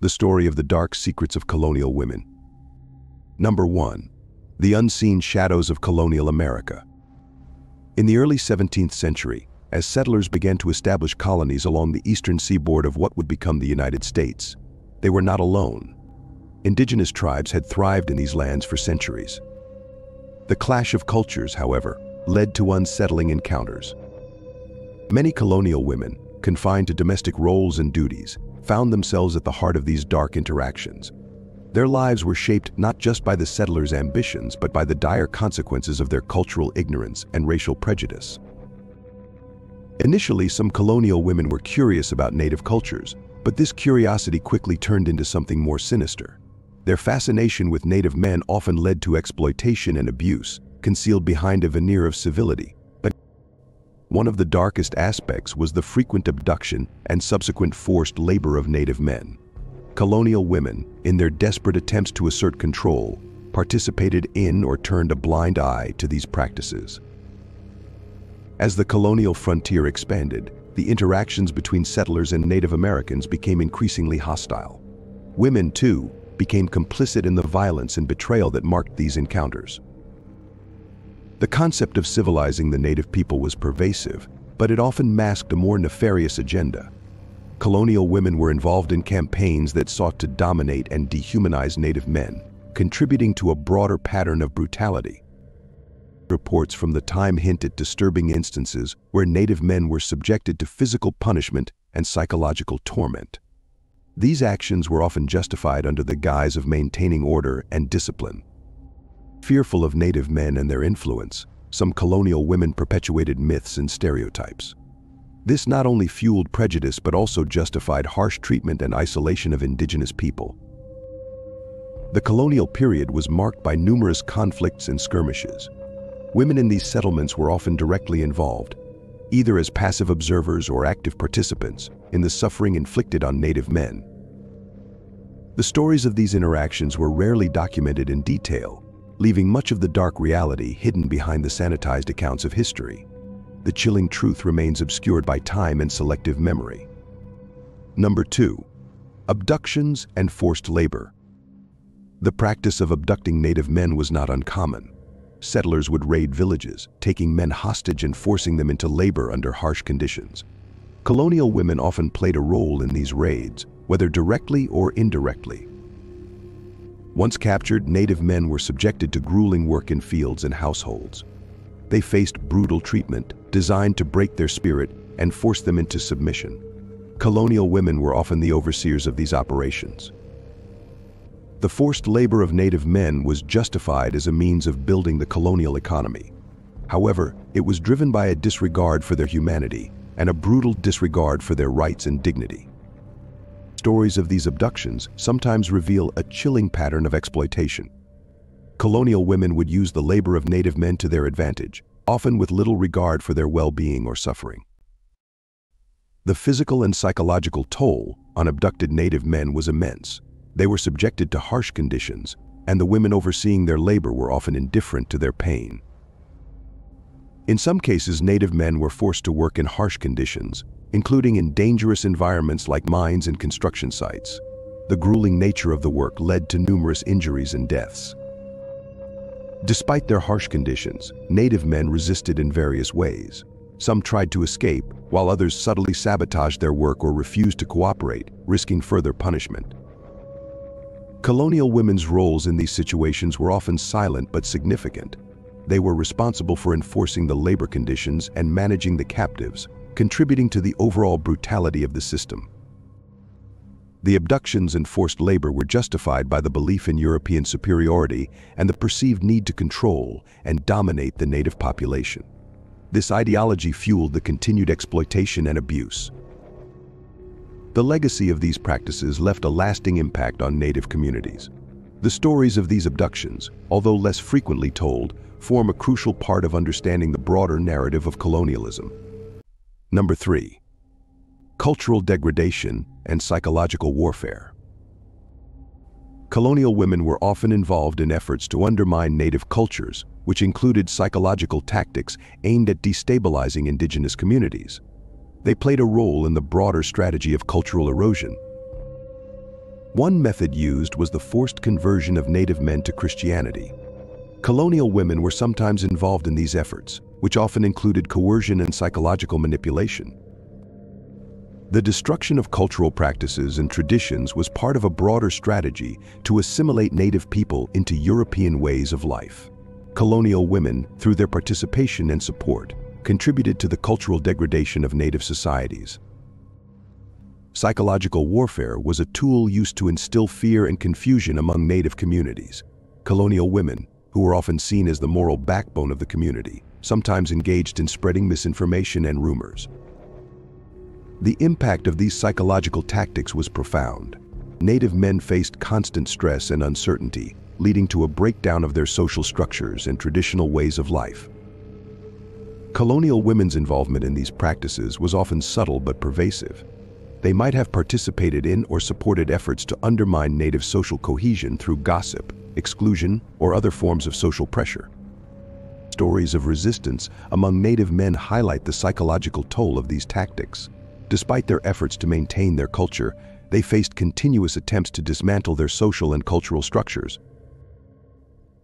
the story of the dark secrets of colonial women. Number 1. The unseen shadows of colonial America. In the early 17th century, as settlers began to establish colonies along the eastern seaboard of what would become the United States, they were not alone. Indigenous tribes had thrived in these lands for centuries. The clash of cultures, however, led to unsettling encounters. Many colonial women, confined to domestic roles and duties, found themselves at the heart of these dark interactions. Their lives were shaped not just by the settlers' ambitions, but by the dire consequences of their cultural ignorance and racial prejudice. Initially, some colonial women were curious about native cultures, but this curiosity quickly turned into something more sinister. Their fascination with native men often led to exploitation and abuse, concealed behind a veneer of civility. But one of the darkest aspects was the frequent abduction and subsequent forced labor of native men. Colonial women, in their desperate attempts to assert control, participated in or turned a blind eye to these practices. As the colonial frontier expanded, the interactions between settlers and Native Americans became increasingly hostile. Women, too, became complicit in the violence and betrayal that marked these encounters. The concept of civilizing the native people was pervasive, but it often masked a more nefarious agenda. Colonial women were involved in campaigns that sought to dominate and dehumanize native men, contributing to a broader pattern of brutality. Reports from the time hint at disturbing instances where native men were subjected to physical punishment and psychological torment. These actions were often justified under the guise of maintaining order and discipline. Fearful of native men and their influence, some colonial women perpetuated myths and stereotypes. This not only fueled prejudice but also justified harsh treatment and isolation of indigenous people. The colonial period was marked by numerous conflicts and skirmishes. Women in these settlements were often directly involved, either as passive observers or active participants, in the suffering inflicted on native men. The stories of these interactions were rarely documented in detail, leaving much of the dark reality hidden behind the sanitized accounts of history. The chilling truth remains obscured by time and selective memory. Number 2. Abductions and forced labor. The practice of abducting native men was not uncommon. Settlers would raid villages, taking men hostage and forcing them into labor under harsh conditions. Colonial women often played a role in these raids, whether directly or indirectly. Once captured, native men were subjected to grueling work in fields and households. They faced brutal treatment, designed to break their spirit and force them into submission. Colonial women were often the overseers of these operations. The forced labor of native men was justified as a means of building the colonial economy. However, it was driven by a disregard for their humanity and a brutal disregard for their rights and dignity. Stories of these abductions sometimes reveal a chilling pattern of exploitation. Colonial women would use the labor of native men to their advantage, often with little regard for their well-being or suffering. The physical and psychological toll on abducted native men was immense. They were subjected to harsh conditions, and the women overseeing their labor were often indifferent to their pain. In some cases, native men were forced to work in harsh conditions, including in dangerous environments like mines and construction sites. The grueling nature of the work led to numerous injuries and deaths. Despite their harsh conditions, native men resisted in various ways. Some tried to escape, while others subtly sabotaged their work or refused to cooperate, risking further punishment. Colonial women's roles in these situations were often silent but significant. They were responsible for enforcing the labor conditions and managing the captives, contributing to the overall brutality of the system. The abductions and forced labor were justified by the belief in European superiority and the perceived need to control and dominate the native population. This ideology fueled the continued exploitation and abuse. The legacy of these practices left a lasting impact on native communities. The stories of these abductions, although less frequently told, form a crucial part of understanding the broader narrative of colonialism. Number 3. Cultural degradation and psychological warfare. Colonial women were often involved in efforts to undermine native cultures, which included psychological tactics aimed at destabilizing indigenous communities. They played a role in the broader strategy of cultural erosion. One method used was the forced conversion of Native men to Christianity. Colonial women were sometimes involved in these efforts, which often included coercion and psychological manipulation. The destruction of cultural practices and traditions was part of a broader strategy to assimilate Native people into European ways of life. Colonial women, through their participation and support, contributed to the cultural degradation of Native societies. Psychological warfare was a tool used to instill fear and confusion among Native communities. Colonial women, who were often seen as the moral backbone of the community, sometimes engaged in spreading misinformation and rumors. The impact of these psychological tactics was profound. Native men faced constant stress and uncertainty, leading to a breakdown of their social structures and traditional ways of life. Colonial women's involvement in these practices was often subtle but pervasive. They might have participated in or supported efforts to undermine Native social cohesion through gossip, exclusion, or other forms of social pressure. Stories of resistance among Native men highlight the psychological toll of these tactics. Despite their efforts to maintain their culture, they faced continuous attempts to dismantle their social and cultural structures.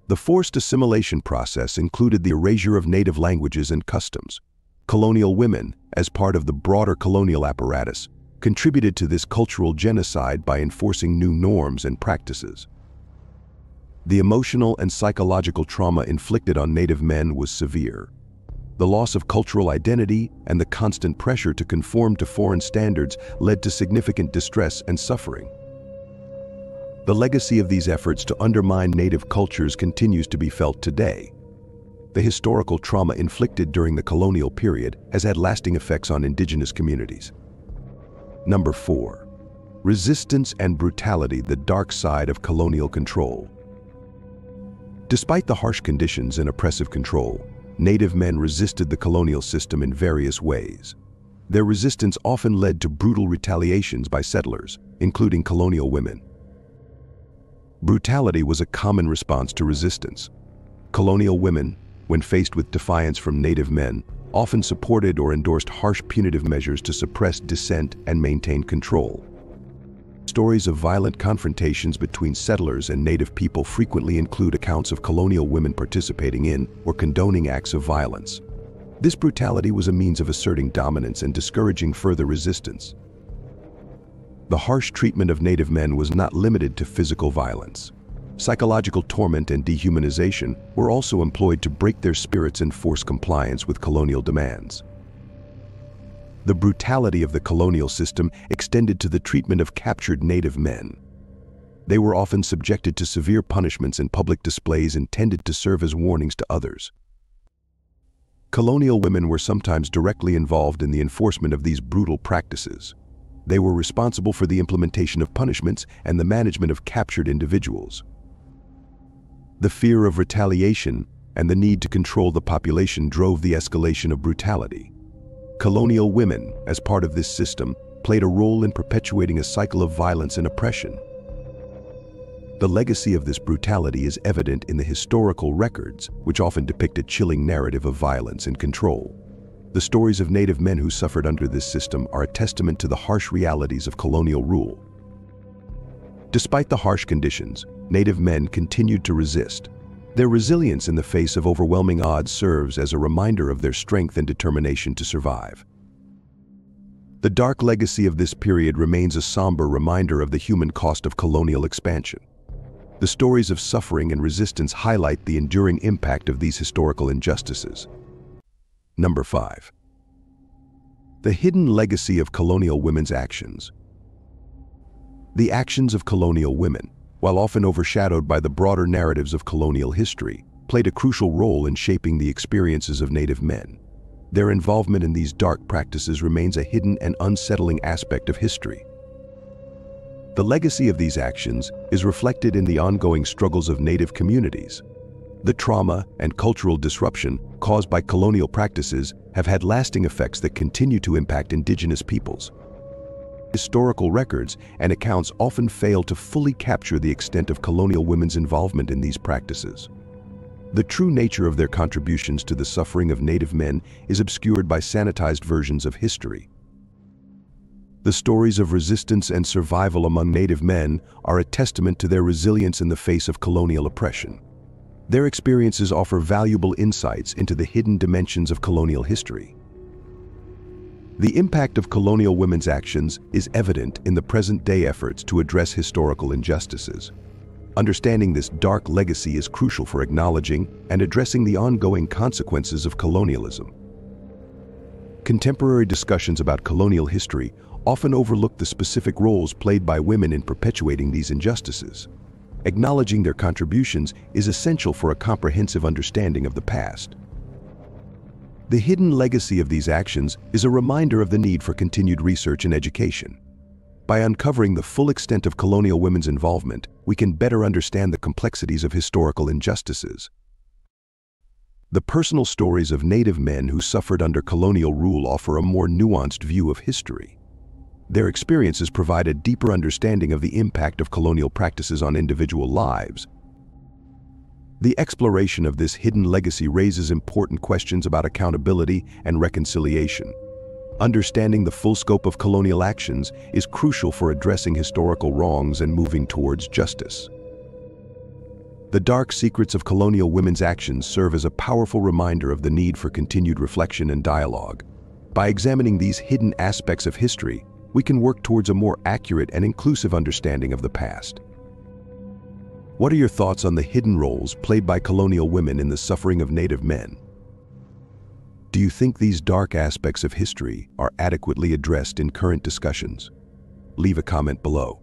The forced assimilation process included the erasure of Native languages and customs. Colonial women, as part of the broader colonial apparatus, contributed to this cultural genocide by enforcing new norms and practices. The emotional and psychological trauma inflicted on Native men was severe. The loss of cultural identity and the constant pressure to conform to foreign standards led to significant distress and suffering. The legacy of these efforts to undermine Native cultures continues to be felt today. The historical trauma inflicted during the colonial period has had lasting effects on indigenous communities. Number 4. Resistance and brutality, the dark side of colonial control. Despite the harsh conditions and oppressive control, Native men resisted the colonial system in various ways. Their resistance often led to brutal retaliations by settlers, including colonial women. Brutality was a common response to resistance. Colonial women, when faced with defiance from Native men, often supported or endorsed harsh punitive measures to suppress dissent and maintain control. Stories of violent confrontations between settlers and Native people frequently include accounts of colonial women participating in or condoning acts of violence. This brutality was a means of asserting dominance and discouraging further resistance. The harsh treatment of Native men was not limited to physical violence. Psychological torment and dehumanization were also employed to break their spirits and force compliance with colonial demands. The brutality of the colonial system extended to the treatment of captured Native men. They were often subjected to severe punishments and public displays intended to serve as warnings to others. Colonial women were sometimes directly involved in the enforcement of these brutal practices. They were responsible for the implementation of punishments and the management of captured individuals. The fear of retaliation and the need to control the population drove the escalation of brutality. Colonial women, as part of this system, played a role in perpetuating a cycle of violence and oppression. The legacy of this brutality is evident in the historical records, which often depict a chilling narrative of violence and control. The stories of Native men who suffered under this system are a testament to the harsh realities of colonial rule. Despite the harsh conditions, Native men continued to resist. Their resilience in the face of overwhelming odds serves as a reminder of their strength and determination to survive. The dark legacy of this period remains a somber reminder of the human cost of colonial expansion. The stories of suffering and resistance highlight the enduring impact of these historical injustices. Number 5. The hidden legacy of colonial women's actions. The actions of colonial women, while often overshadowed by the broader narratives of colonial history, played a crucial role in shaping the experiences of Native men. Their involvement in these dark practices remains a hidden and unsettling aspect of history. The legacy of these actions is reflected in the ongoing struggles of Native communities. The trauma and cultural disruption caused by colonial practices have had lasting effects that continue to impact indigenous peoples. Historical records and accounts often fail to fully capture the extent of colonial women's involvement in these practices. The true nature of their contributions to the suffering of Native men is obscured by sanitized versions of history. The stories of resistance and survival among Native men are a testament to their resilience in the face of colonial oppression. Their experiences offer valuable insights into the hidden dimensions of colonial history. The impact of colonial women's actions is evident in the present-day efforts to address historical injustices. Understanding this dark legacy is crucial for acknowledging and addressing the ongoing consequences of colonialism. Contemporary discussions about colonial history often overlook the specific roles played by women in perpetuating these injustices. Acknowledging their contributions is essential for a comprehensive understanding of the past. The hidden legacy of these actions is a reminder of the need for continued research and education. By uncovering the full extent of colonial women's involvement, we can better understand the complexities of historical injustices. The personal stories of Native men who suffered under colonial rule offer a more nuanced view of history. Their experiences provide a deeper understanding of the impact of colonial practices on individual lives. The exploration of this hidden legacy raises important questions about accountability and reconciliation. Understanding the full scope of colonial actions is crucial for addressing historical wrongs and moving towards justice. The dark secrets of colonial women's actions serve as a powerful reminder of the need for continued reflection and dialogue. By examining these hidden aspects of history, we can work towards a more accurate and inclusive understanding of the past. What are your thoughts on the hidden roles played by colonial women in the suffering of Native men? Do you think these dark aspects of history are adequately addressed in current discussions? Leave a comment below.